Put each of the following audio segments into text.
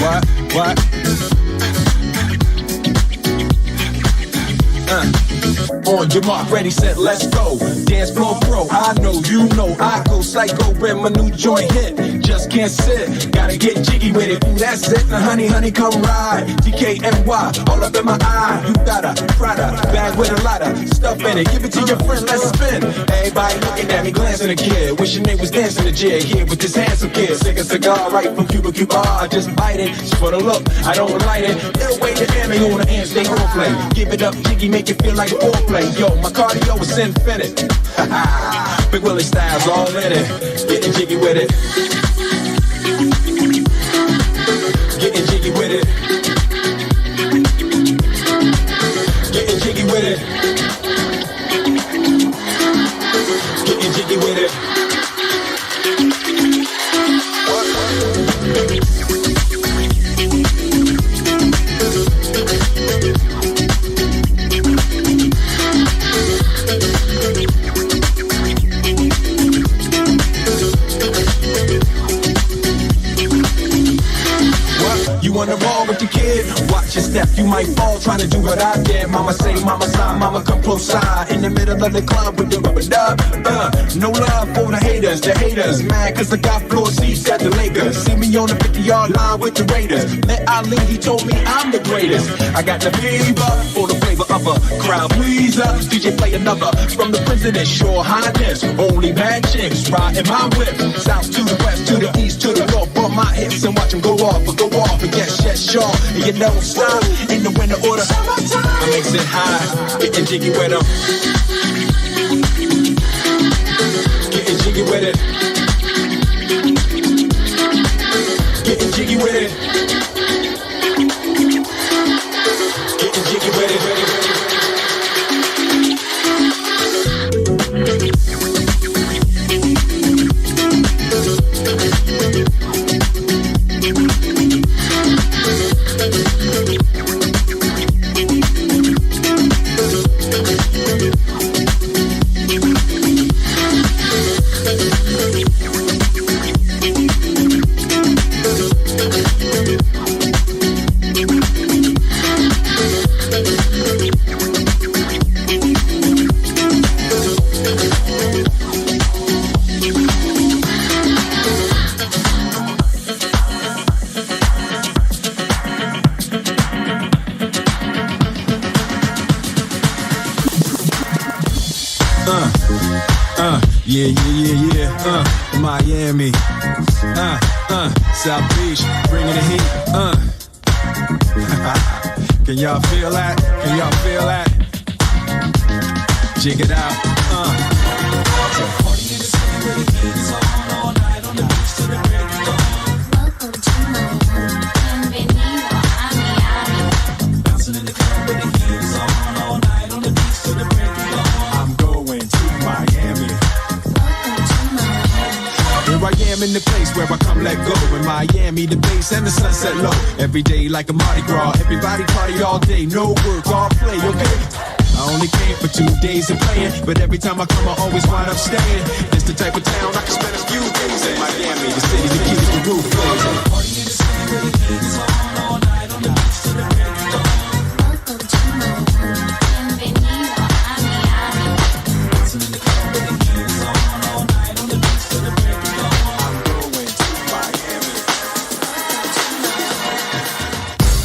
What? On your mark, ready, set, let's go. Dance floor pro, I know, you know, I go psycho when my new joint hit. Just can't sit, gotta get jiggy with it. Ooh, that's it, now honey, come ride. DKNY, all up in my eye. You got a Prada, bag with a lot of stuff in it. Give it to your friend, let's spin. Everybody looking at me, glancing a kid. Wishing they was dancing a jig here with this handsome kid. Sick a cigar right from Cuba Cuba. I just bite it, just for the look, I don't light it. It'll wait the damn on the hand, stay on play. Give it up, jiggy, make it feel like a foreplay. Yo, my cardio is infinite. Big Willie Styles all in it. Getting jiggy with it. Getting jiggy with it. Getting jiggy with it. Getting jiggy with it. Wanna roll with the kid? Watch your step, you might fall trying to do what I did. Mama say, mama sign, mama come close side. In the middle of the club with the rubber dub. No love for the haters mad cause I got floor seats at the Lakers. See me on the 50-yard line with the Raiders. Met Ali, he told me I'm the greatest. I got the fever for the flavor of a crowd pleaser. DJ play another from the president, sure highness. Only bad chicks riding my whip. South to the west, to the east, to the north. Bump my hips and watch them go off. And yes, sure, and you don't stop. In the winter order, I mix it high, getting jiggy with them. Getting jiggy with it. Getting jiggy with it. Getting jiggy with it. Yeah. Miami. South Beach, bringing the heat. Can y'all feel that? Can y'all feel that? Jig it out. Party in the city where the heat is on all night on the beach till the break of dawn. Welcome to my home. Bienvenido a Miami. Bouncing in the club where the heat is on all night on the beach till the break of dawn. I'm going to Miami. Here I am in the place where I come let go. In Miami, the bass and the sunset low. Every day like a Mardi Gras. Everybody party all day. No work, all play, okay? I only came for 2 days of playing, but every time I come, I always wind up staying. It's the type of town I can spend a few days in. Miami, the city that keeps the roof blazing. Party in the city where the heat is on all night on the beach till the break of dawn. Welcome to my home. Bienvenido a Miami. Dancing in the club where the heat is on all night on the beach till the break of dawn. I'm going to Miami.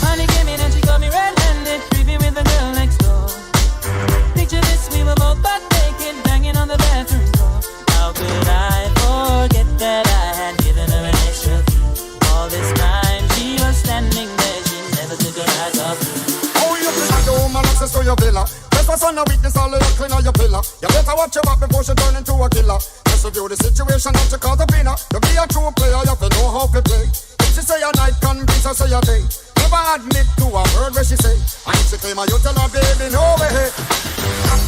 Honey came in and she got me red-handed, creepy with the girl next door. Picture this, we were both butt naked, banging on the bathroom door. How could I forget that I had given her an extra key? All this time she was standing there, she never took her eyes off me. Oh, you feel like the woman access to your villa. Just son of witness, all of your clean on your pillar. You better watch your back before she turn into a killer. Just review the situation that you call the winner. To be a true player, you have to know how to play. If she say a night can be, so say a day. Never admit to a word where she say. And if she claim her, you tell her, baby, no way.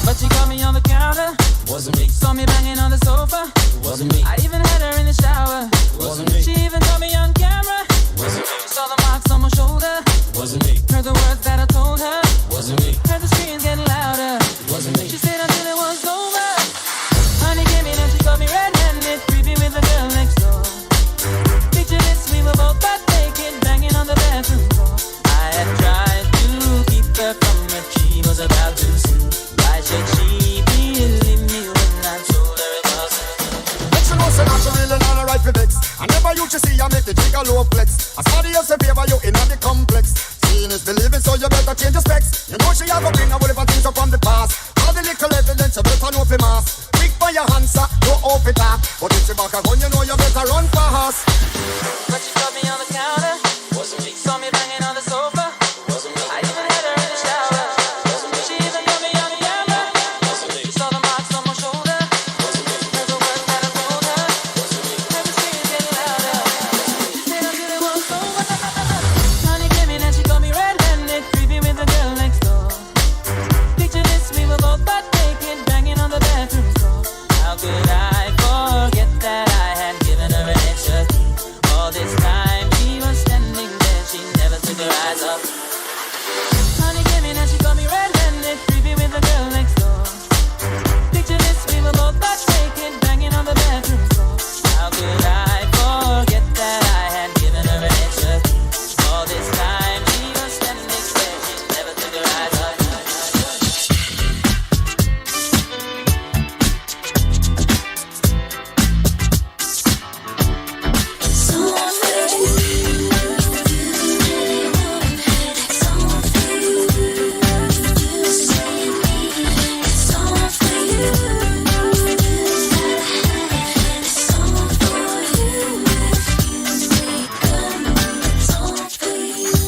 But she caught me on the counter. Wasn't me. Saw me banging on the sofa. Wasn't me. I even had her in the shower. Wasn't me. She even caught me on camera. Wasn't me. Saw the marks on my shoulder. Wasn't me. Heard the words that I told her. Wasn't me. Heard the screams getting louder. Wasn't me. She stayed until it was over. Honey came in and she got me red-handed, creepy with the girl next door. Picture this, we were both butt naked, banging on the favor you in the complex. Seeing is believing, so you better change your specs. You know she have a bring a whole heap of things up from the past. All the little evidence you better know for mass. Quick for your answer, no off it up. But if you back a gun, you know you better run fast. But she caught me on the counter. Wasn't me. Saw me banging on the sofa. Wasn't me. I even had her in the shower. Wasn't me. She even got me on the yammer. Wasn't me. She saw the marks on my shoulder. Wasn't me. Heard the words that I told her. Wasn't me. Heard the screams getting louder. She said I really was over. Honey came in and she caught me red-handed, creepy with the girl next door. Picture this, we were both butt naked, banging on the bathroom door. How could I forget that I had given her an extra key? All this time she was standing there, she never took her eyes off. Honey came in and she caught me red-handed, creepy with the girl next door. Picture this, we were both butt naked, banging on the bathroom door. How could I forget that I had given her an extra key? All this time she was standing there, she never took her eyes off.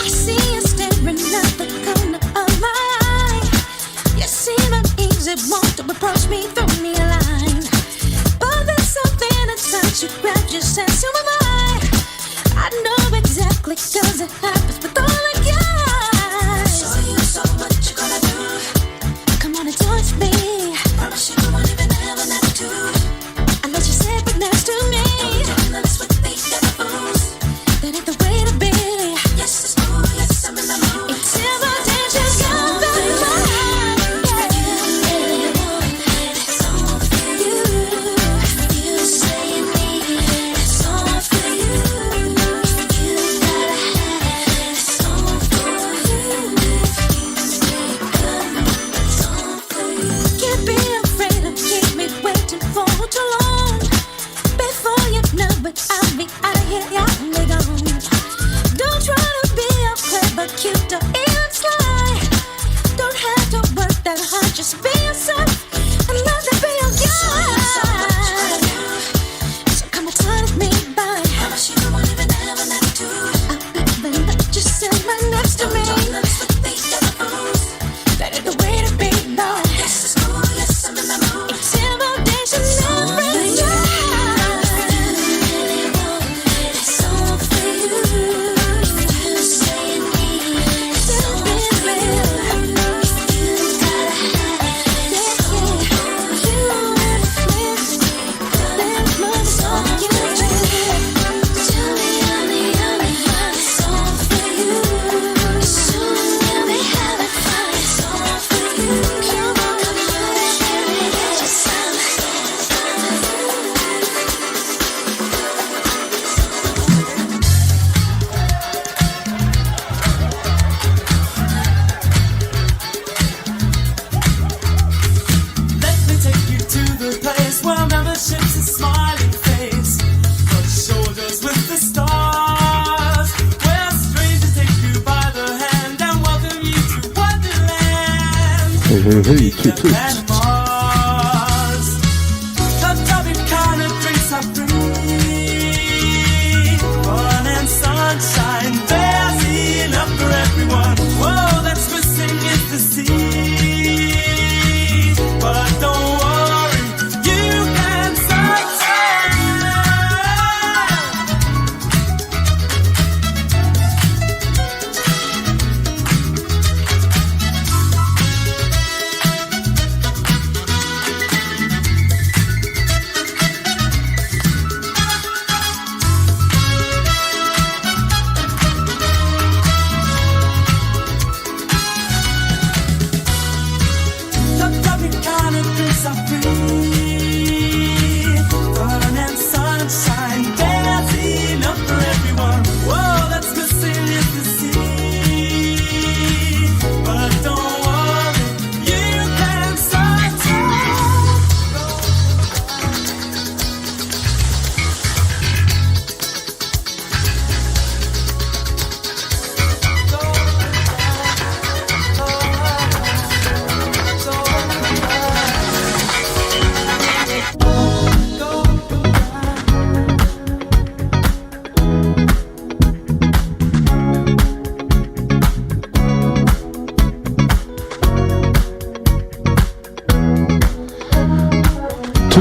I see you staring at the corner of my eye. You seem uneasy, want to approach me, throw me a line. But there's something inside you, grab your sense, who am I know exactly, cause it happens with all the guys. So you so what you gonna do? Come on and touch me. Promise you won't even have an attitude. I let you sit right next to me. That's what they got fools. That ain't the way to be. Yes, it's cool, yes, I'm in the mood. It's invitation, come back it's all for you. You say you need it, it's all for you. You gotta have it, it's all for you. It's all for you. Can't be afraid of keep me waiting for too long. Before you know it, I'll be out of here, yeah, I'm gone. Don't try to be a clever, cute, or even sly. Don't have to work that hard, just be yourself and let them be your guide. So come and touch me, boy. Promise you won't even have an attitude. I'll even let you sit right next to me. That ain't the way to be, boy. Yes, it's cool, yes, I'm in the mood. It's invitation, every day. It's all for you. You say you need it, it's all for you. You gotta have it, it's all for you. There's more song you do. Tell me, honey, it's all for you. Soon you'll be having fun, it's all for you. Come on, get your sun. Let me take you to the place where membership's a smiling face, but shoulders with the stars, where strangers take you by the hand and welcome you to Wonderland. Hej, tut. And Mars. The topic kind of drinks are free. Fun and sunshine, there's enough for everyone. Whoa, that's missing is the sea. But don't worry, you can sunshine.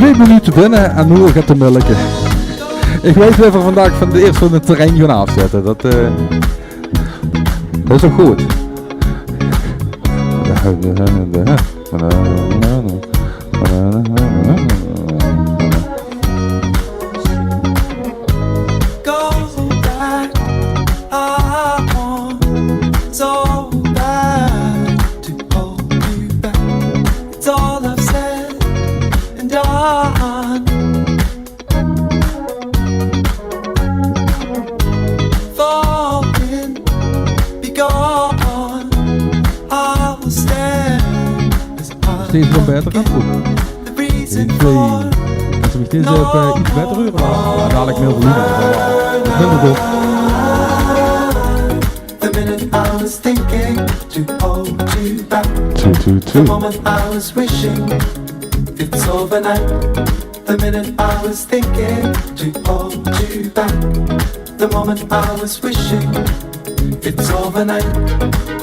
2 minuten binnen en nu gaat de mulken. Ik weet weer van vandaag van de eerste van het terrein gaan afzetten. Dat is ook goed. Steeds nog beter gaan doen. 1, 2. Als we het eens op iets beter uren laten, dan haal ik meer volume. Nummer door. The minute I was thinking to hold you back. 2, 2, 2. The moment I was wishing it's overnight. The minute I was thinking to hold you back. The moment I was wishing it's overnight.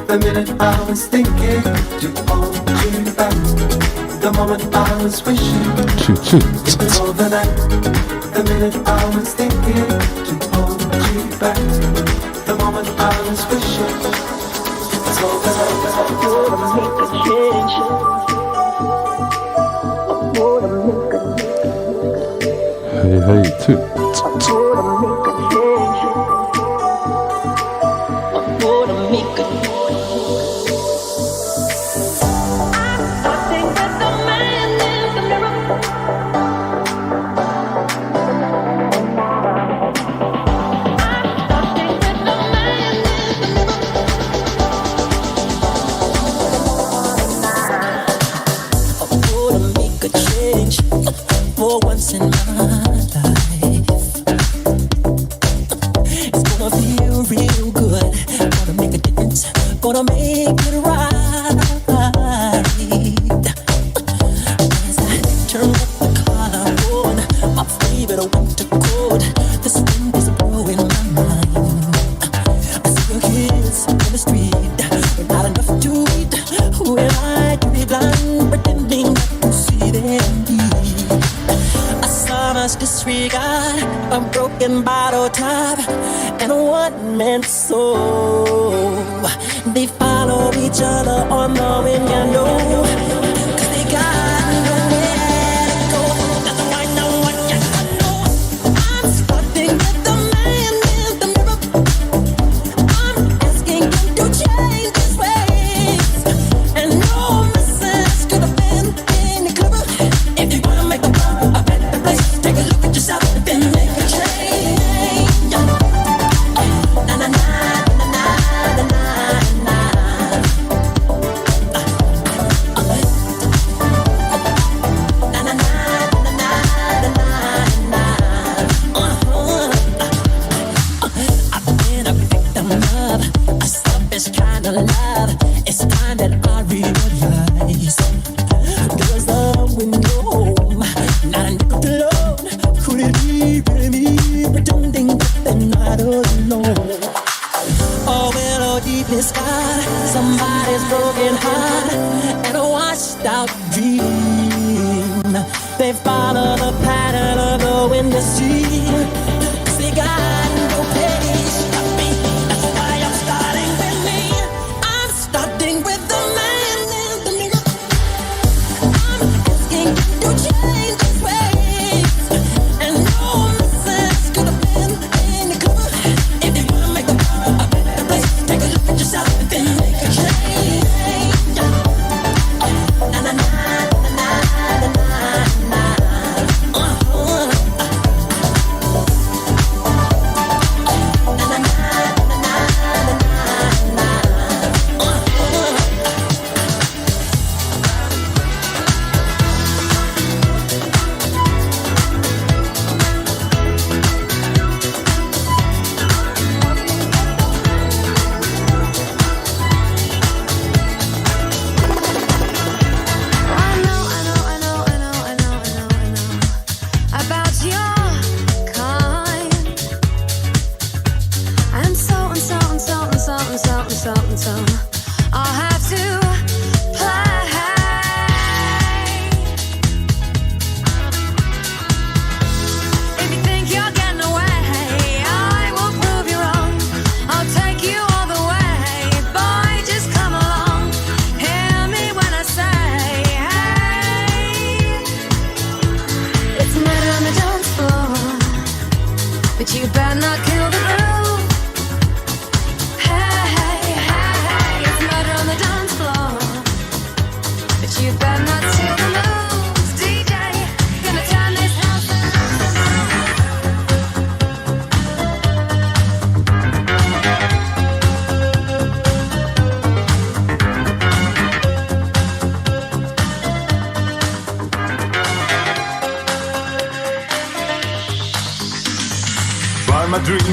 The minute I was thinking to hold you back. The moment I was wishing it was overnight. The minute I was thinking to hold you back. The moment I was wishing it was overnight. Make a change. Hey, hey, 2. For once in my life, it's gonna feel real good. Gonna make a difference. Gonna make it right. As I turn up the collar on my favorite winter coat, the wind is blowing my mind. I see your kids in the street, but not enough to eat. Who am I to be blind, pretending not to see them? Disregard a broken bottle top and a one-man soul. They follow each other on the wind, you know, 'cause they got nowhere to go. Nothing I know what you know. I'm starting with the man in the mirror. I'm asking him to change his ways, and no message could have been any clearer. If you wanna make the world a better place, take a look at yourself and make a change. Na na na na na na na na. Na na na na na na na. I've been a victim of a selfish kind of love. It's time that I realize there's love with no home, not a nickel to load. Could it be really me pretending that they're not alone? Oh, well, oh, deep inside, somebody's broken heart and a washed out dream. They follow the pattern of the wind to sea, 'cause they got no place to be. That's why I'm starting with me. I'm starting with the man in the mirror. I'm asking to change his ways, and no message could have been any clearer. If you wanna make the world a better place, take a look at yourself and then make a change. Na na na na na na na.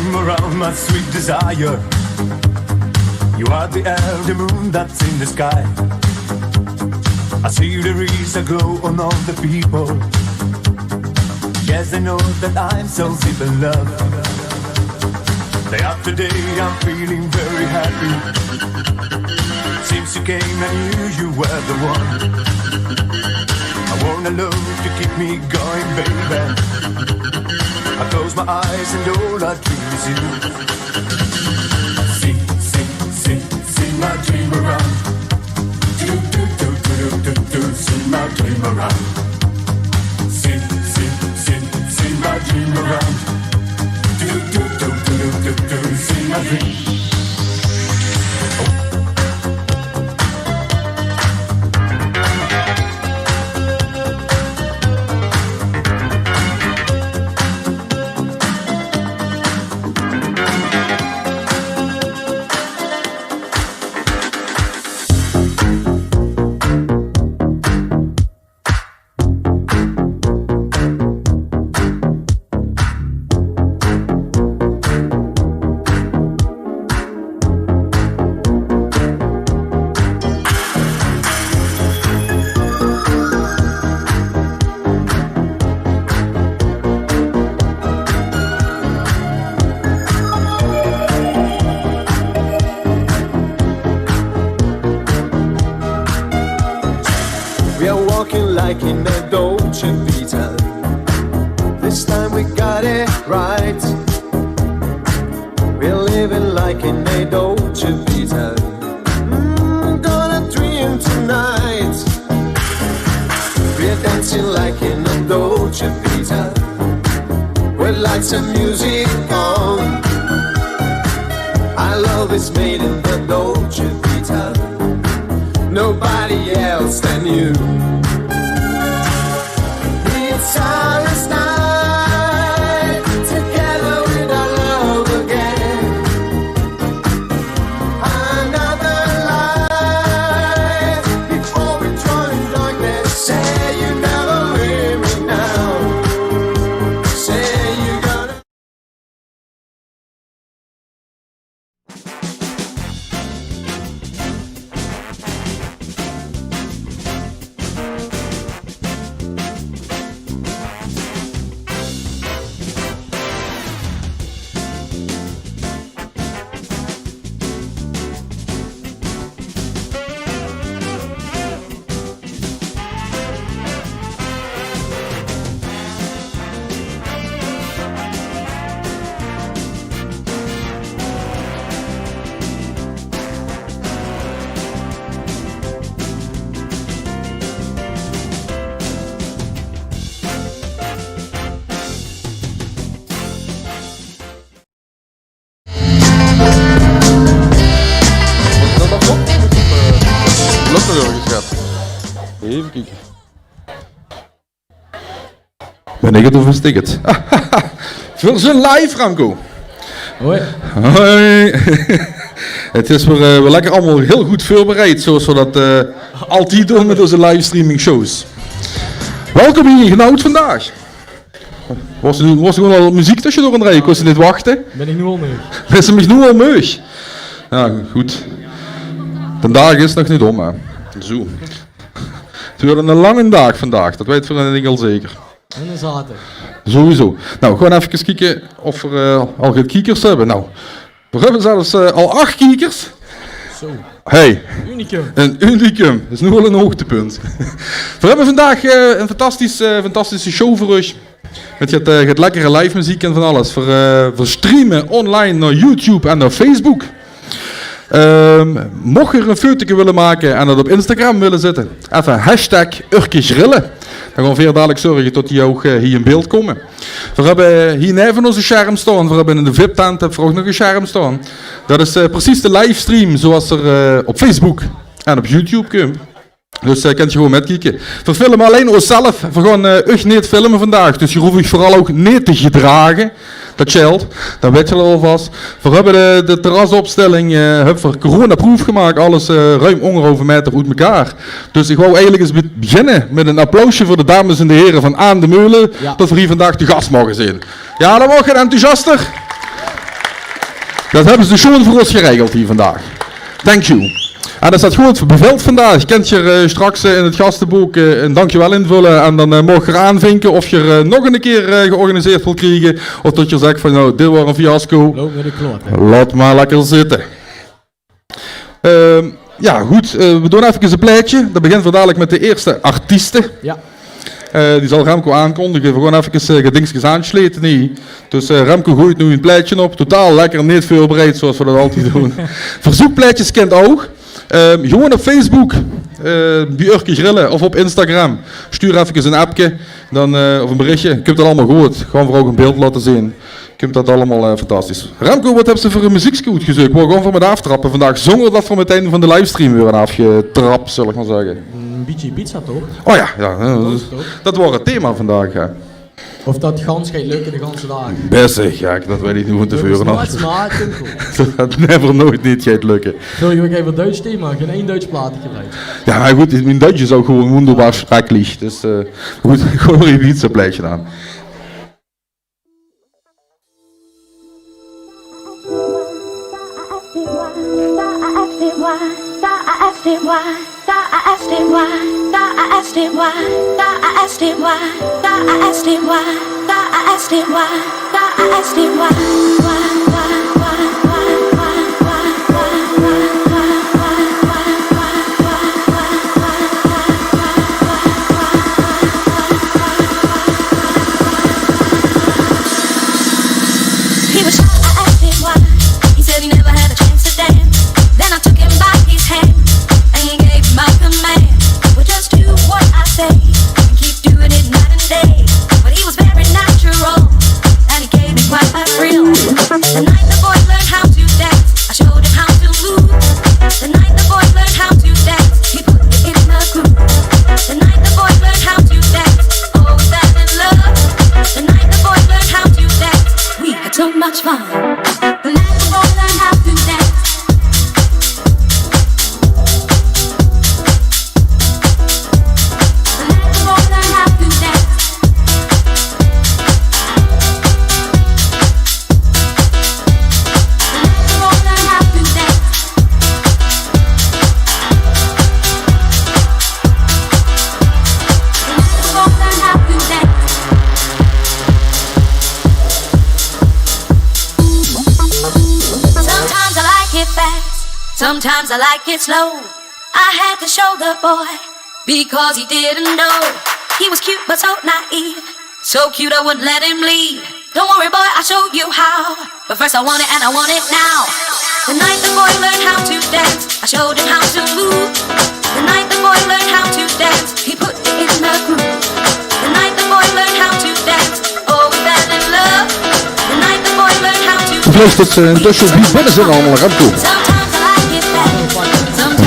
dream around my sweet desire. You are the elder moon that's in the sky. I see there is a glow on all the people. Yes, I know that I'm so deep in love. Day after day I'm feeling very happy. Since you came I knew you were the one. I want a love to keep me going, baby. I close my eyes and all I dream is you. See my dream around. See my dream around. See my dream around. See my dream. Like in a Dolce Vita, this time we got it right. We're living like in a Dolce Vita. Gonna dream tonight. We're dancing like in a Dolce Vita, with lights and music on. Our love is made in the Dolce Vita, nobody else than you. Silence night, together with our love again. Another life before we join darkness. Say you never leave me now. Say you gonna. Even kijken. Ben ik het of is ik het? Voor zo'n live, Ramco. Hoi. Hoi. Het is weer lekker allemaal heel goed voorbereid, zoals we dat altijd doen met onze livestreaming shows. Welkom hier in Genoud vandaag. Was er gewoon al muziek tussendoor aan het rijden? Kon je niet wachten? Ben ik nu al meug? Ben je mich nu al meug? Ja, goed. De dag is nog niet om, hè. Zo. Het wordt een lange dag vandaag, dat weet ik al zeker. En een zaterdag. Sowieso. Nou, gewoon even kijken of we al geen kiekers hebben. Nou, we hebben zelfs al 8 kiekers. Zo. Hey. Unicum. Een unicum. Dat is nu wel een hoogtepunt. We hebben vandaag een fantastische show voor u. Met het lekkere live muziek en van alles. Voor streamen online naar YouTube en naar Facebook. Mocht je er een fotootje willen maken en dat op Instagram willen zetten, even #urkesrillen. Dan gaan we weer dadelijk zorgen dat die ook hier in beeld komen. We hebben hier neven onze scherm staan. We hebben in de VIP-tent ook nog een scherm staan. Dat is precies de livestream zoals er op Facebook en op YouTube komt. Dus kunt je gewoon metkijken. We filmen alleen onszelf. We gaan echt niet filmen vandaag. Dus je hoeft je vooral ook niet te gedragen. Dat geldt. Dat weet je al alvast. We hebben de terrasopstelling voor coronaproof gemaakt. Alles ruim 1,5 meter uit elkaar. Dus ik wou eigenlijk eens beginnen met een applausje voor de dames en de heren van Aan de Meulen. Ja. Dat we hier vandaag te gast mogen zijn. Ja, dan word je enthousiaster. Dat hebben ze gewoon voor ons geregeld hier vandaag. Thank you. En dat staat goed beveld vandaag. Je kunt je straks in het gastenboek een dankjewel invullen en dan mag je er aanvinken of je er nog een keer georganiseerd wil krijgen. Of dat je zegt van nou, dit was een fiasco. Loop met de kloot. Laat maar lekker zitten. Ja goed, we doen even een pleitje. Dat begint dadelijk met de eerste artiesten. Ja. Die zal Remco aankondigen. We gaan even gedingsjes aansleten. Nee. Dus Remco gooit nu een pleitje op. Totaal lekker, niet veel breed zoals we dat altijd doen. Verzoekpleitjes kent ook. Gewoon op Facebook, bij Urke Grillen of op Instagram. Stuur even een appje dan, of een berichtje. Ik heb dat allemaal gehoord. Gewoon voor ook een beeld laten zien. Ik vind dat allemaal fantastisch. Remco, wat hebben ze voor een muziekscoot gezocht? We gaan gewoon voor met aftrappen vandaag. Zonder dat voor het einde van de livestream weer een afgetrapt, zal ik maar zeggen. Een beetje pizza toch? Oh ja, dat was het thema vandaag. Ja. Of dat gans gaat lukken de ganse dagen. Best gek, dat weet ik niet van tevoren. Maar het komt goed. Dat gaat never nooit niet gaat lukken. Sorry, ik heb een Duits thema, geen één Duits plaatje gebruikt. Ja, maar goed, mijn Duits is ook gewoon wonderbaar schrikkelijk. Dus goed, gewoon weer iets een pleitje aan. He was shy, I asked him why. He said he never had a chance to dance. Then I took him by his hand and he gave my command. Well, just do what I say and keep doing it night and day. But he was very natural and he gave me quite a thrill. The night the boy learned how to dance, I showed him how to move. The night the boy learned how to dance, he put me in the groove. The night the boy learned how to dance, oh, we fell in love. The night the boy learned how to dance, we had so much fun. The night the boy learned how to dance. The night the boy learned how to dance. The night the boy learned how to dance. The night the boy learned how to dance. Sometimes I like it fast, sometimes I like it slow. I had to show the boy because he didn't know. He was cute but so naive, so cute I wouldn't let him leave. Don't worry boy, I'll show you how, but first I want it and I want it now. The night the boy learned how to dance, I showed him how to move. The night the boy learned how to dance, he put me in the groove. The night the boy learned how to dance, oh, we fell in love. The night the boy learned how to dance. Vlees dat ze intussen wie binnen zijn allemaal Remco.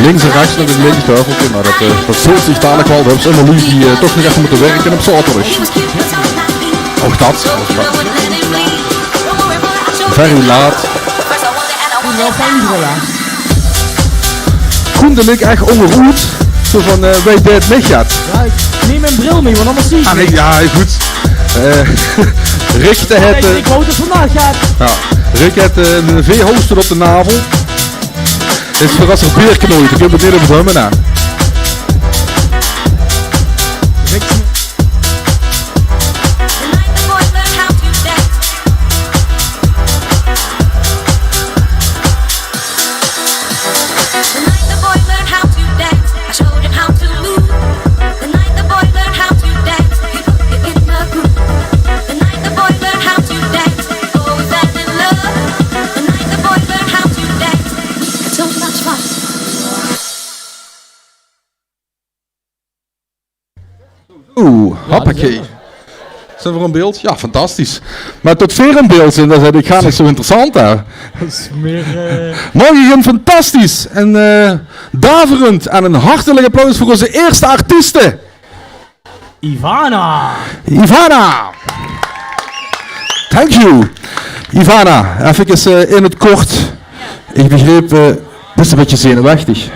Links en rechts met een links tafeltje, maar dat zult zich dadelijk wel. We hebben ze allemaal lief die toch nog even moeten werken op zaterdag. Ook dat. Very laat. Koen de ik echt ongeroerd. Zo van, weet je het niet gaat. Ja, ik neem mijn bril mee, want anders zie ik ah, nee, ja, goed. Rick de het... ik wou het vandaag gaat. Ja, Rick heeft een veehoster op de navel. Dit is voor als er beerknoeit. Ik heb het niet op het hummen aan. Oeh, hoppakee. Zijn we een beeld? Ja, fantastisch. Maar tot weer een beeld zijn, dat ik ga niet zo interessant daar. Dat is meer... Morgen fantastisch en daverend en een hartelijk applaus voor onze eerste artiesten. Ivana. Ivana. Thank you. Ivana, even in het kort. Ik begreep, dit is een beetje zenuwachtig.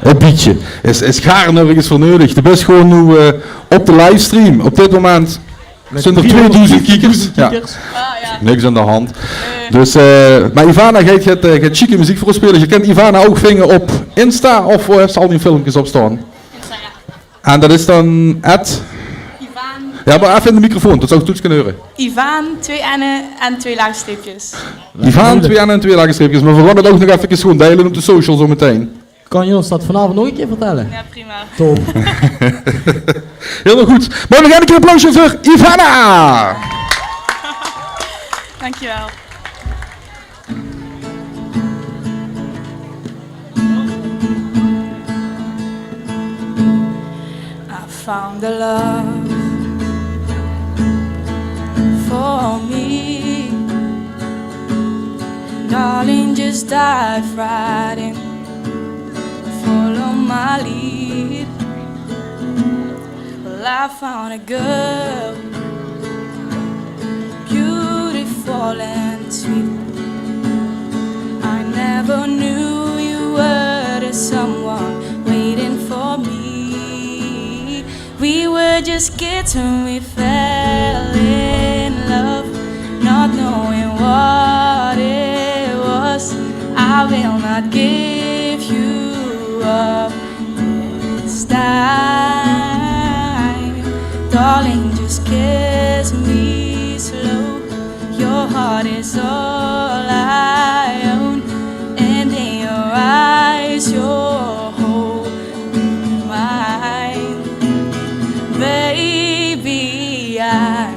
Een beetje. Is gaar nergens voor nodig. Je bent gewoon nu op de livestream. Op dit moment Zijn er 2000 kijkers? Ja. Niks aan de hand. Dus, maar Ivana gaat chique muziek voor ons spelen. Je kent Ivana ook vinden op Insta of zal die filmpjes op staan? Insta, ja. En dat is dan @ Ivaan. Ja, maar even in de microfoon, dat zou ik toets kunnen horen. Ivaan, 2 N'en en 2 laagstreepjes. Ivaan, 2 N'en en 2 lage streepjes. Maar we gaan het ook nog even gewoon delen op de social zo meteen. Kan je ons dat vanavond nog een keer vertellen? Ja, prima. Top. Heel goed. Maar we gaan een keer een applausje voor Ivana! Dankjewel. I found the love for me. Darling, just dive right in. Follow my lead. Well, I found a girl, beautiful and sweet. I never knew you were the someone waiting for me. We were just kids when we fell in love, not knowing what it was. I will not give you up this time. Darling, just kiss me slow. Your heart is all I own, and in your eyes you're holding mine. Baby, I'm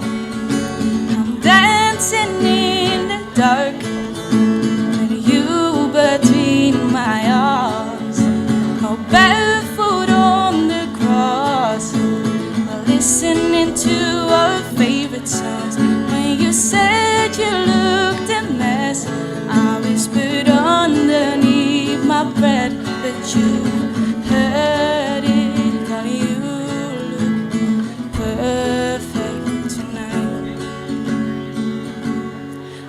dancing in the dark with you between my arms, oh, barefoot on the grass, listening to our favorite songs. When you said you looked a mess, I whispered underneath my breath that you heard it. How you look perfect tonight.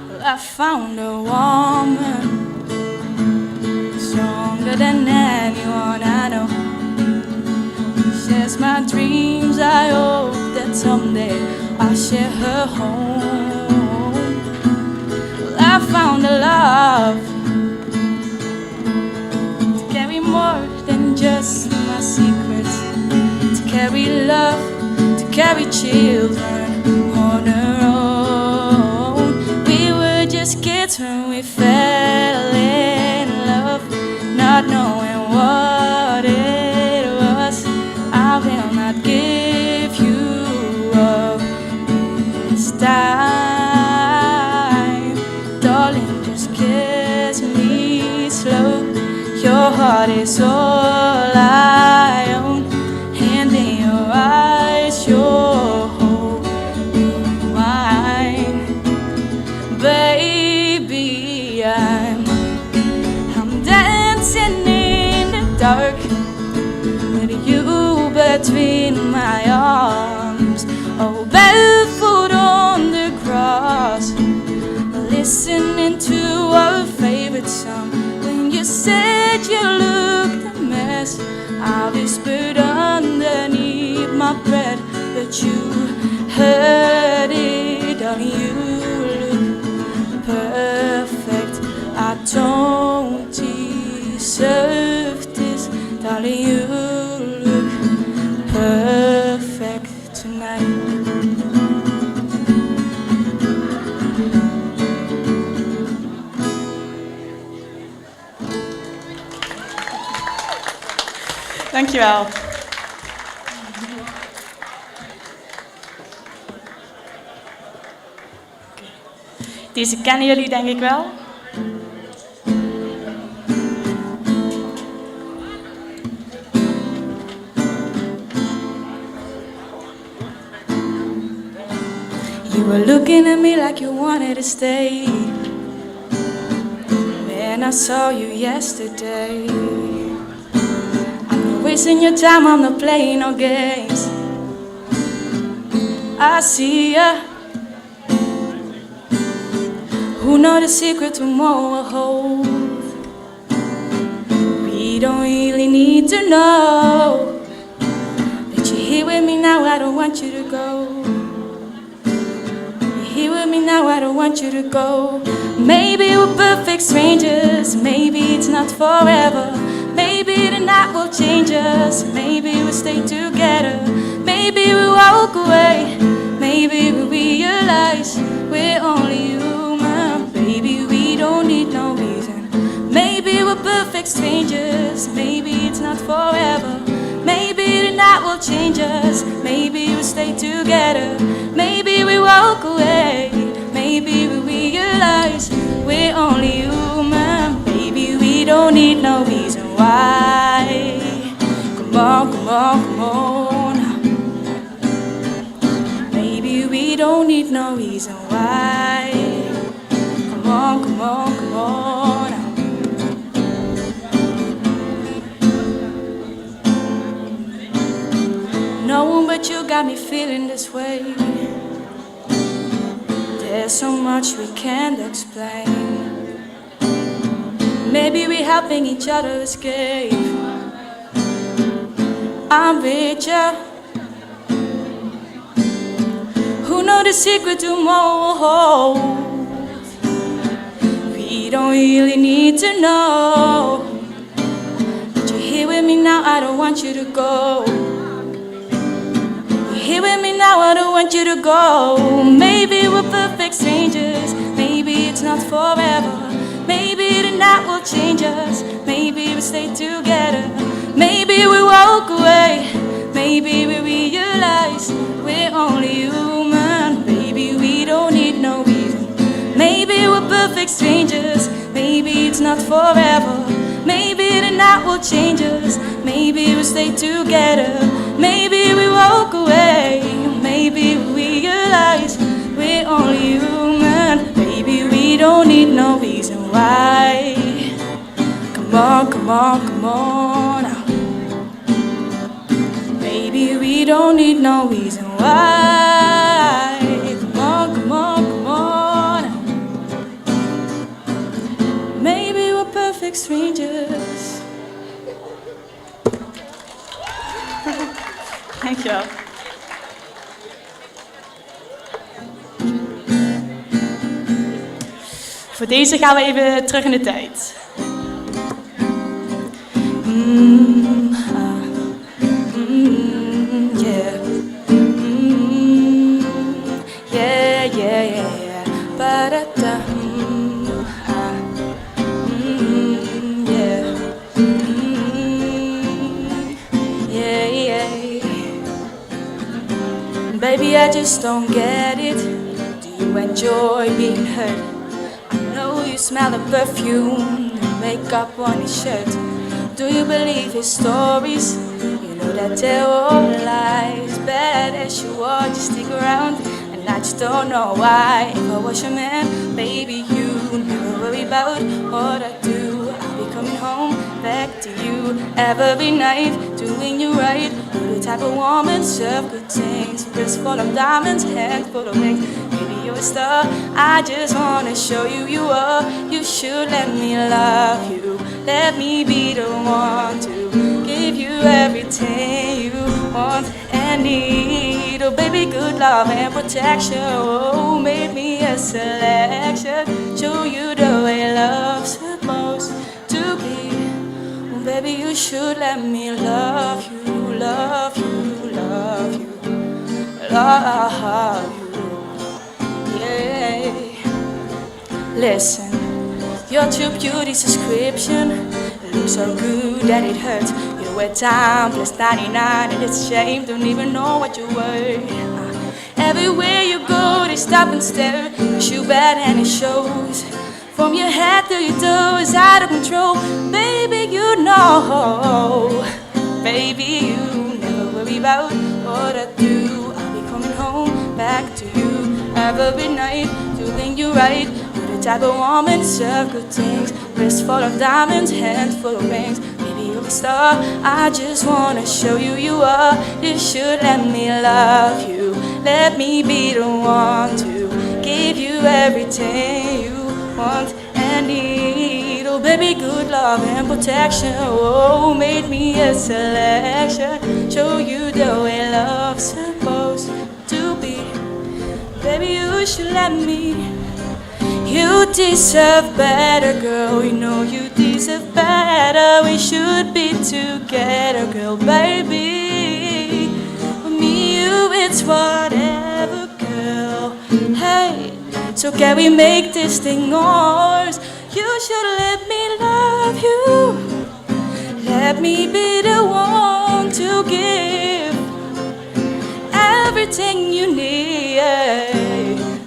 Well, I found a woman stronger than anyone I know. Shares my dreams. I hope that someday I'll share her home. Well, I found a love to carry more than just my secrets, to carry love, to carry children on her own. We were just kids when we fell in love, not knowing what it was. I will not give you up this time. Darling, just kiss me slow. Your heart is all I own, and in your eyes you're holding mine. Baby, I'm dancing in the dark with you between my arms, oh, barefoot on the grass, listening to our favorite song. When you said you looked a mess, I whispered underneath my breath that you heard it. Darling, you look perfect. I don't deserve this. Darling, you look perfect tonight. Dankjewel. Deze kennen jullie denk ik wel. You were looking at me like you wanted to stay. Man, I saw you yesterday. I'm not wasting your time, I'm not playing no games. I see ya. Who know the secret tomorrow will hold? We don't really need to know that you're here with me now, I don't want you to go. me now, I don't want you to go. Maybe we're perfect strangers, maybe it's not forever. Maybe the night will change us, maybe we'll stay together. Maybe we walk away, maybe we realize we're only human. Baby, we don't need no reason. Maybe we're perfect strangers, maybe it's not forever. Maybe the night will change us, maybe we'll stay together. Maybe we walk away, maybe we realize we're only human. Baby, we don't need no reason why. Come on, come on, come on. Maybe we don't need no reason why. Come on, come on, come on. No one but you got me feeling this way. There's so much we can't explain. Maybe we're helping each other escape. I'm with you. Who know the secret to more? We don't really need to know. But you're here with me now, I don't want you to go. Here with me now, I don't want you to go. Maybe we're perfect strangers, maybe it's not forever. Maybe the night will change us, maybe we'll stay together. Maybe we walk away, maybe we realize we're only human. Baby, we don't need no reason. Maybe we're perfect strangers, maybe it's not forever. Maybe the night will change us, maybe we'll stay together. Maybe we walk away, maybe we realize we're only human. Baby, we don't need no reason why. Come on, come on, come on now. Baby, we don't need no reason why. Come on, come on, come on now. Maybe we're perfect strangers. Dankjewel. Voor deze gaan we even terug in de tijd. Yeah. Yeah, yeah, yeah, yeah. Ba-da-da. Yeah. Yeah, yeah. Baby, I just don't get it. Do you enjoy being hurt? I know you smell the perfume, the makeup on his shirt. Do you believe his stories? You know that they're all lies. Bad as you are, just stick around. And I just don't know why. If I was your man, baby, you never worry about what I do. I'll be coming home back to you every night, doing you right. You're the type of woman, serve good things. Wrist full of diamonds, hand full of rings. Baby, you're a star. I just wanna show you you are. You should let me love you. Let me be the one to give you everything you want and need. Oh baby, good love and protection. Oh, make me a selection. Show you the way love's supposed to be. Oh baby, you should let me love you, love you, love you, love you. Yeah. Listen, your true beauty's description. It looks so good that it hurts. You wear time plus 99 and it's a shame. Don't even know what you're worth. Everywhere you go they stop and stare. Cause you bad and it shows. From your head to your toes, out of control. Baby, you know. Baby, you never worry about what I do. I'll be coming home back to you every night, doing you right. Type of woman, serve good things. Wrist full of diamonds, hand full of rings. Baby, you're a star. I just wanna show you you are. You should let me love you. Let me be the one to give you everything you want and need. Oh baby, good love and protection. Oh, made me a selection. Show you the way love's supposed to be. Baby, you should let me. You deserve better, girl. You know you deserve better. We should be together, girl, baby. With me, you, it's whatever, girl. Hey, so can we make this thing ours? You should let me love you. Let me be the one to give everything you need.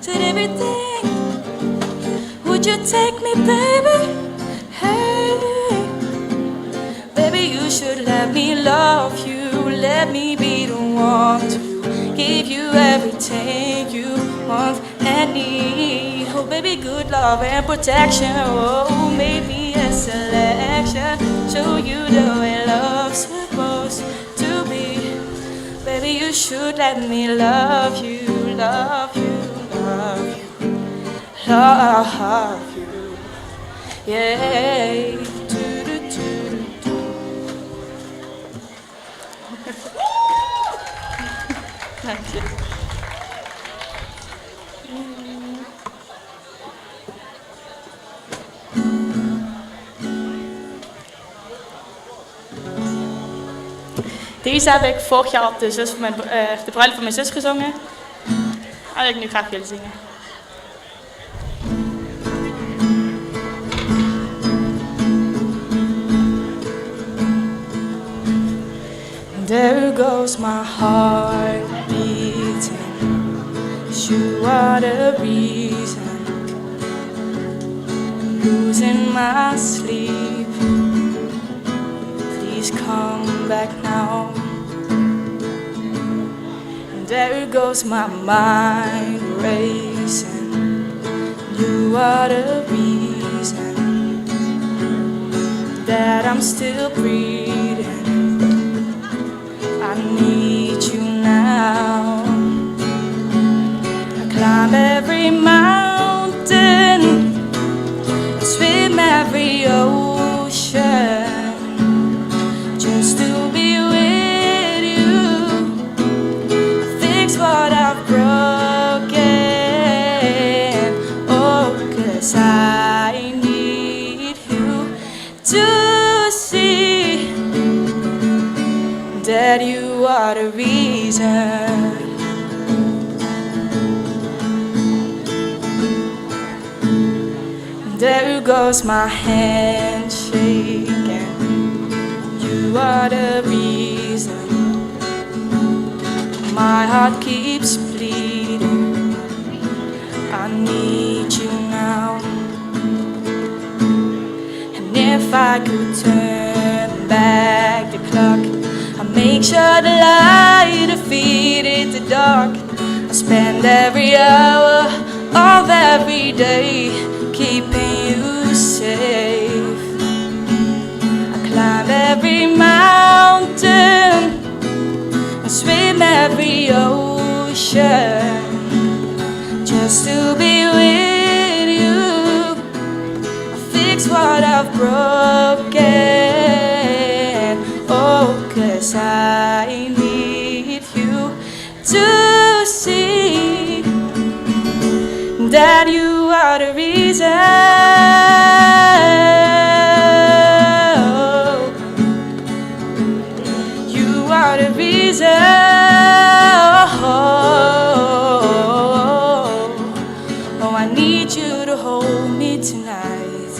Said everything. Would you take me, baby? Hey, baby, you should let me love you. Let me be the one to give you everything you want and need. Oh, baby, good love and protection. Oh, maybe a selection. Show you the way love's supposed to be. Baby, you should let me love you, love you, love you. Love you, yeah. Thank you. Deze heb ik vorig jaar op de bruiloft van mijn zus gezongen. En ik nu graag willen zingen. There goes my heart beating. You are the reason. Losing my sleep. Please come back now. And there goes my mind racing. You are the reason that I'm still breathing. I need you now. I climb every mountain, swim every ocean, just to be with you. Fix what I've broken. Oh, 'cause I need you to see that you are the reason. There goes my hand shaking. You are the reason. My heart keeps bleeding. I need you now. And if I could turn back the clock, I make sure the light defeated the dark. I spend every hour of every day keeping you safe. I climb every mountain, I swim every ocean, just to be with you. I fix what I've broken. Oh, 'cause I need you to see that you are the reason. You are the reason. Oh, I need you to hold me tonight.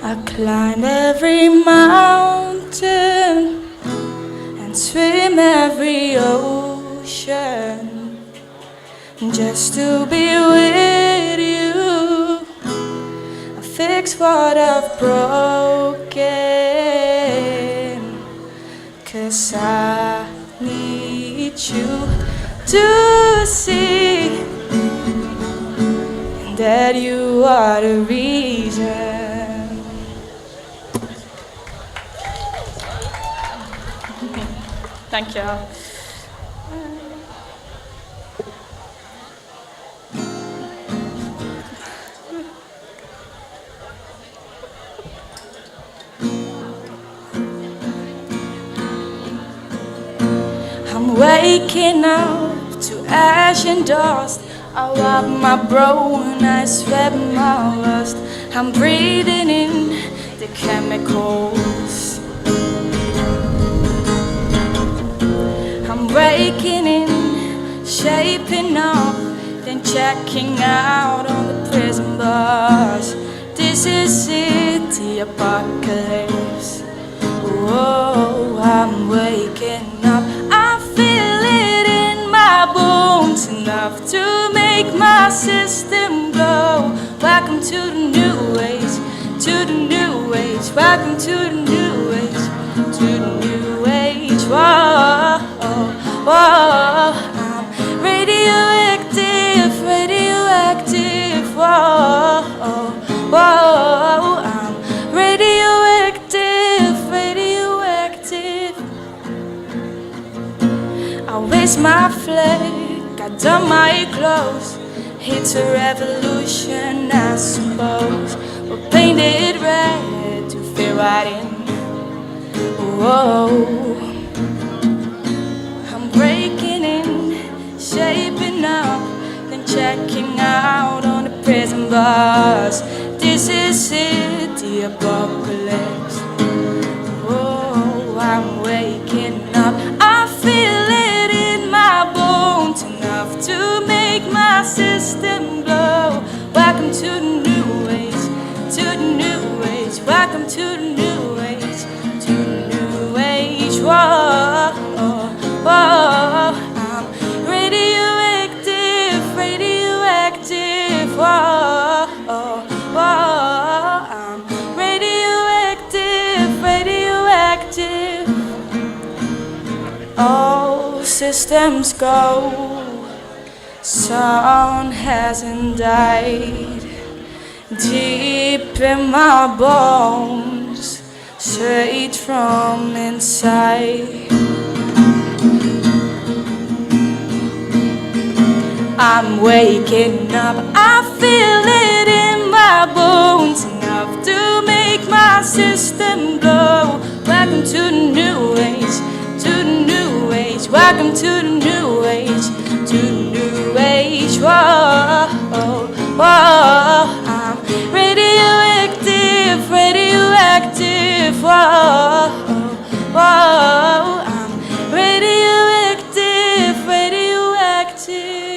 I climb every mountain and swim every ocean, just to be with you. I fix what I've broken, 'cause I need you to see that you are the reason. Thank you. waking up to ash and dust. I wipe my brown eyes, sweat my rust. I'm breathing in the chemicals. I'm breaking in, shaping up, then checking out on the prison bars. This is it, the apocalypse. Whoa, I'm waking up. I feel it in my bones, enough to make my system glow. Welcome to the new age, to the new age. Welcome to the new age, to the new age. Whoa, whoa, I'm radioactive, radioactive. Whoa, whoa, I'm radioactive, radioactive. I waste my flag, I done my clothes. It's a revolution, I suppose. We're painted red to fit right in. Whoa, I'm breaking in, shaping up, then checking out on the prison bars. This is it, the apocalypse. Whoa, I'm waking up. I feel it in my bones, enough to make my system glow. Welcome to the new age, to the new age. Welcome to the new age, to the new age. Whoa, whoa, I'm radioactive, radioactive. Whoa, whoa, I'm radioactive, radioactive. All systems go. Sun hasn't died. Deep in my bones, straight from inside. I'm waking up, I feel it in my bones, enough to make my system glow. Welcome to the new age, to the new age. Welcome to the new age, to the new age. Whoa, whoa, I'm radioactive, radioactive. Whoa, whoa, I'm radioactive, radioactive.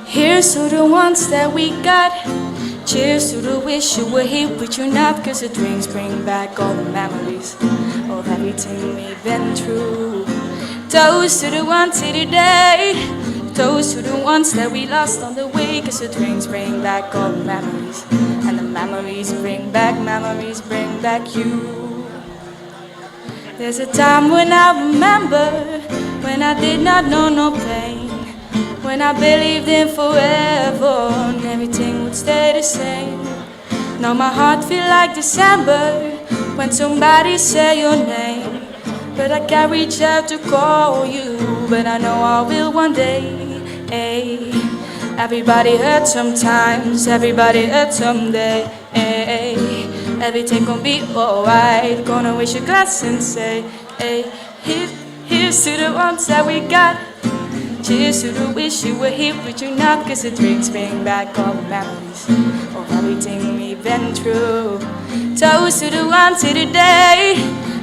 Here's to the ones that we got. Cheers to the wish you were here, but you're not. Cause the drinks bring back all the memories of everything we've been through. Toast to the ones here today. Toast to the ones that we lost on the way. Cause the drinks bring back all the memories, and the memories bring back you. There's a time when I remember, when I did not know no pain, when I believed in forever and everything would stay the same. Now my heart feel like December when somebody say your name, but I can't reach out to call you, but I know I will one day. Ay. Everybody hurts sometimes, everybody hurts someday. Ay. Everything gon' be alright. Gonna wish a glass and say, ay. Here's to the ones that we got. Cheers to the wish you were here, but you're not. Cause the drinks bring back all the memories of everything we've been through. Toast to the ones here today.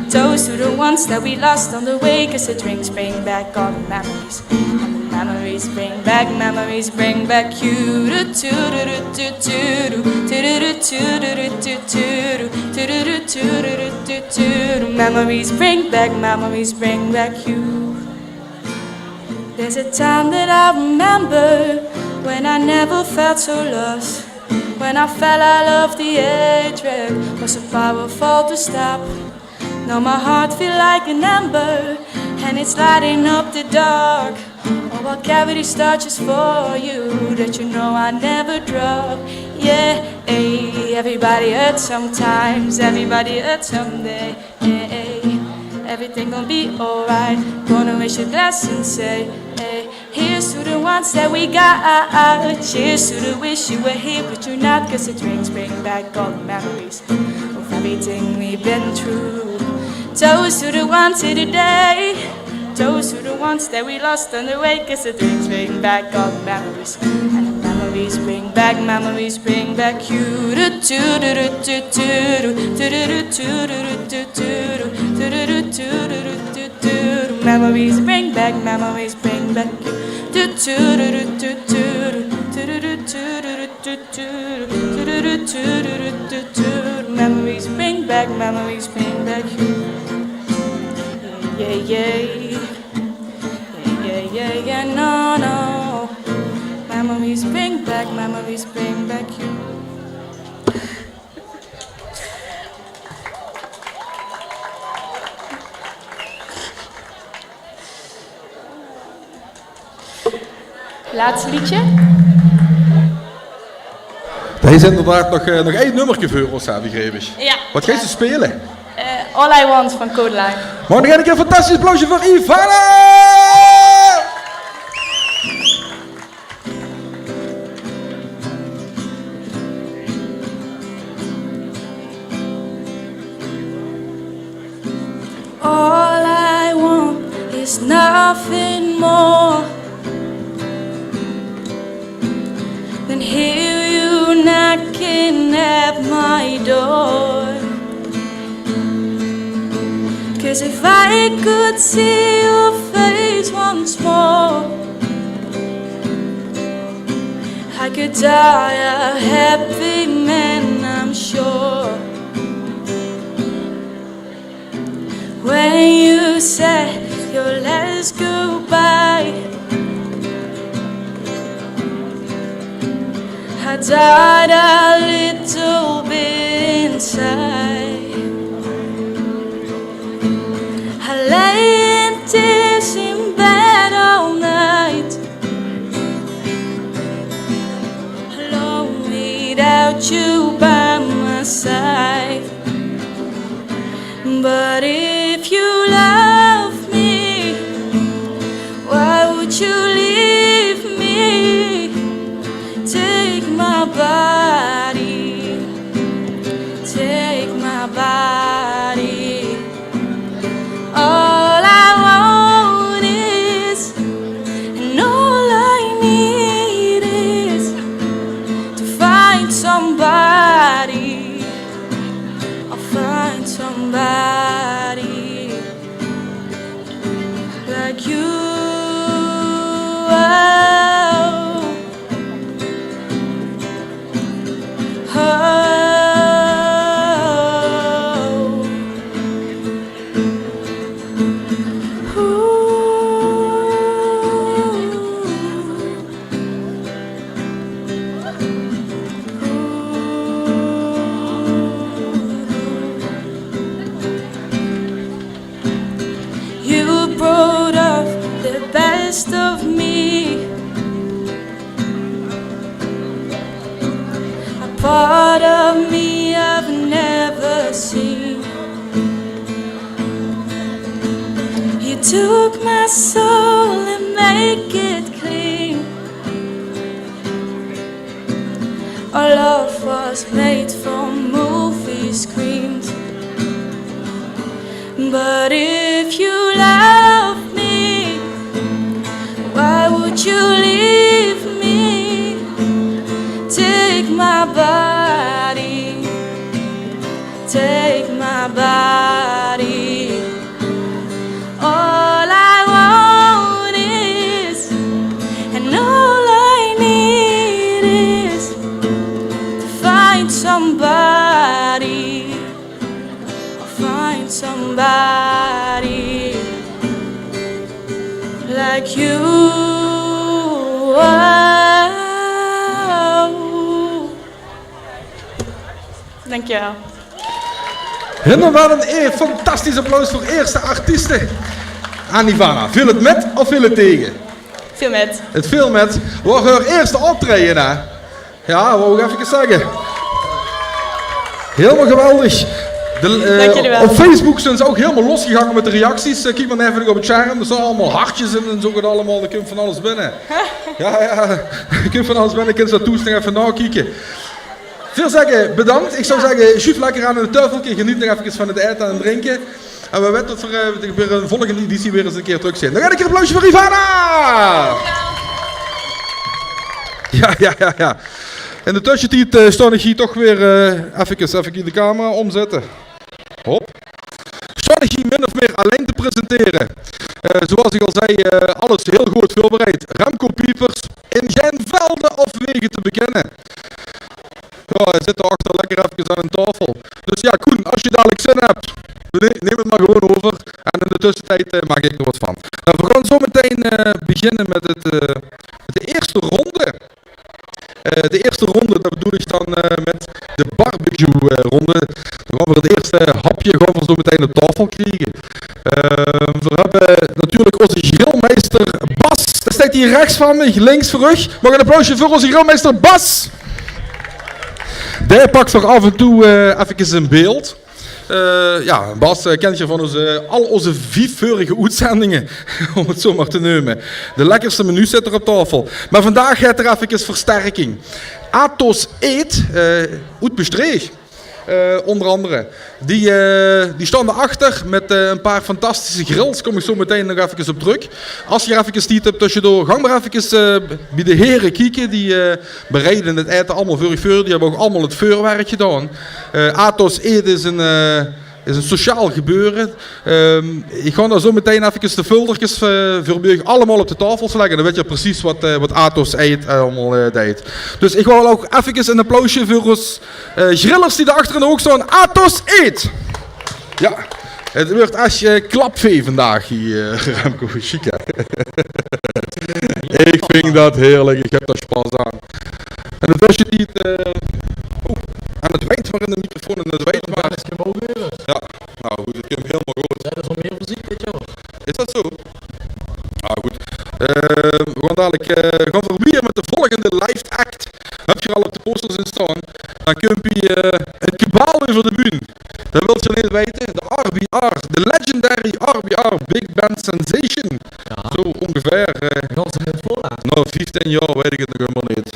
Toast to the ones that we lost on the way. Cause the drinks bring back all the memories, and the memories bring back you. Memories bring back you. There's a time that I remember when I never felt so lost, when I fell out of the hatred was so powerful to stop. Now my heart feel like an ember, and it's lighting up the dark. Oh, I'll carry these starches for you that you know I never drop. Yeah, ay, everybody hurts sometimes, everybody hurts someday. Ay, everything gon' be alright. Gonna raise your glass and say, hey, here's to the ones that we got. Cheers to the wish you were here, but you're not. Cause the drinks bring back all the memories of everything we've been through. Toast to the ones here today. Toast to the ones that we lost on the way. Cause the drinks bring back all the memories. And the memories bring back you. Memories bring back you. Memories bring back you. Yeah, no. Memories bring back you. Laatste liedje. Er is inderdaad nog één nummertje voor ons, heb ik begrepen. Ja. Wat ga je ze spelen? All I Want van Codeline. Maar dan ga ik een fantastisch applausje voor Ivana! All I want is nothing more than hear you knocking at my door. 'Cause if I could see your face once more, I could die a happy man, I'm sure. When you said your last goodbye, I died a little bit inside. I lay in tears in bed all night, alone without you by my side. But if you love me, why would you leave me? Take my body, take my body. All I want is, and all I need is to find somebody. I'll find somebody like you. You brought up the best of me, a part of me I've never seen. You took my soul and make it clean. Our love was made for movie screens. But if you love me, why would you leave me? Take my body, take my body. All I want is, and all I need is to find somebody. Find somebody like you. Dankjewel. Inderdaad een fantastisch applaus voor eerste artiesten aan Ivana. Viel het met of viel het tegen? Veel met. Het viel met. Wordt haar eerste optreden, hè? Ja, wou ik even zeggen. Helemaal geweldig. Dank jullie wel. Op Facebook zijn ze ook helemaal losgegangen met de reacties. Kijk maar even op het scherm. Er staan allemaal hartjes in en zo gaat allemaal. Er komt van alles binnen. Ja. Er komt van alles binnen. Ik kan ze toestaan even nakijken. Veel zeggen, bedankt. Ik zou zeggen, schuif lekker aan de tafel. Geniet nog even van het eten en het drinken. En we weten dat we weer een volgende editie weer eens een keer terug zijn. Dan ga ik een applausje voor Ivana! Ja. In de tussentijd sta ik hier toch weer even de camera omzetten. Hop. Sta ik hier min of meer alleen te presenteren. Zoals ik al zei, alles heel goed voorbereid. Remco Piepers in geen velden of wegen te bekennen. Ja, hij zit erachter lekker even aan een tafel. Dus ja, Koen, als je dadelijk zin hebt, neem het maar gewoon over. En in de tussentijd maak ik er wat van. Nou, we gaan zo meteen beginnen met de eerste ronde. De eerste ronde, dat bedoel ik dan met de barbecue ronde. Dan gaan we het eerste hapje zo meteen op tafel krijgen. We hebben natuurlijk onze grillmeester Bas. Dat staat hier rechts van me, links voor rug. Mag een applausje voor onze grillmeester Bas. Die pakt er af en toe even in beeld. Ja, Bas kent je van al onze 5-vorige uitzendingen, om het zo maar te nemen. De lekkerste menu zit er op tafel. Maar vandaag gaat er even versterking. Atos Eet, uit Bestreeg, onder andere. Die staan erachter met een paar fantastische grills. Kom ik zo meteen nog even op terug. Als je er even stiet hebt tussendoor, gang maar even bij de heren kijken. Die bereiden het eten allemaal voor je vuur. Die hebben ook allemaal het vuurwerk gedaan. Atos Eet is een sociaal gebeuren. Ik ga daar zo meteen even de vuldertjes voor bij allemaal op de tafels leggen. Dan weet je precies wat Atos Eet allemaal deed. Dus ik wil ook even een applausje voor ons grillers die daarachter in de hoek staan. Atos Eet! Ja, het wordt als je klapvee vandaag hier, Remco. Chic, hè? Ik vind dat heerlijk. Ik heb daar spas aan. En het was je niet... aan het wijt maar in de microfoon en het wijt maar. Ja, nou goed, het komt helemaal goed. Dat is wel meer muziek, weet je wel. Is dat zo? Nou goed. We gaan dadelijk proberen met de volgende live act. Heb je al op de posters in staan. Dan kun je het kabaal over de bühne. Dat wil je niet weten. De RBR, de legendary RBR Big Band Sensation. Ja. Zo ongeveer. Gaan ze het voorlaten? Nou, 15 jaar weet ik het nog helemaal niet.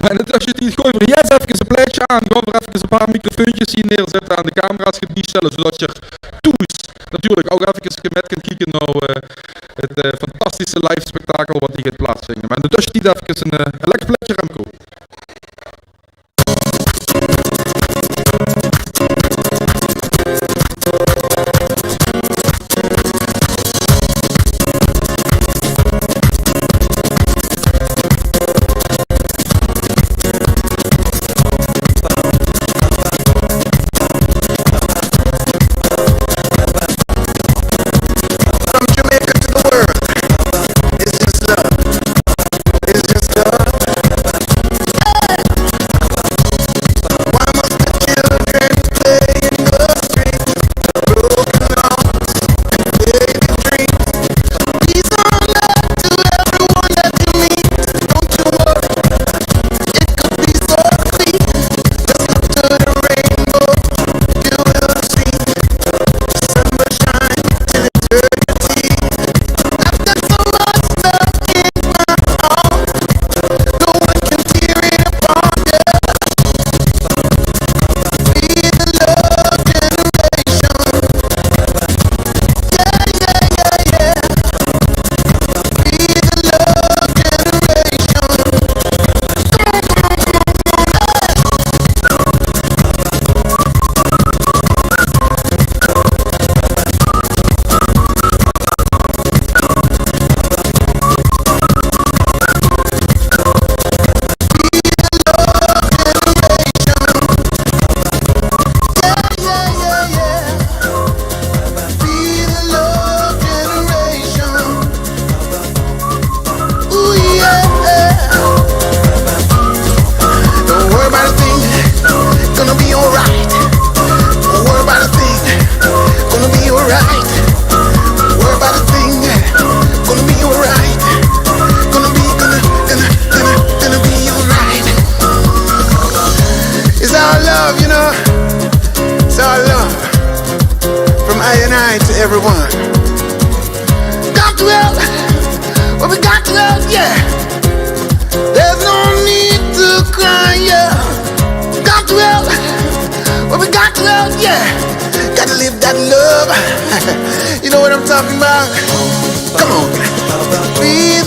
Maar als je het niet gooi voor yes, even een plaatje aan, ga er even een paar microfoontjes hier neerzetten aan de camera's stellen, zodat je er toes natuurlijk ook even met kunt kijken naar het fantastische live spektakel wat hier gaat plaatsvinden. Maar in de tussentijd even een lekker plekje, Remco. Good night to everyone. Got to help. Well, we got to help, yeah. There's no need to cry, yeah. Got to help. Well, we got to help, yeah. Gotta live that love. You know what I'm talking about? Come on.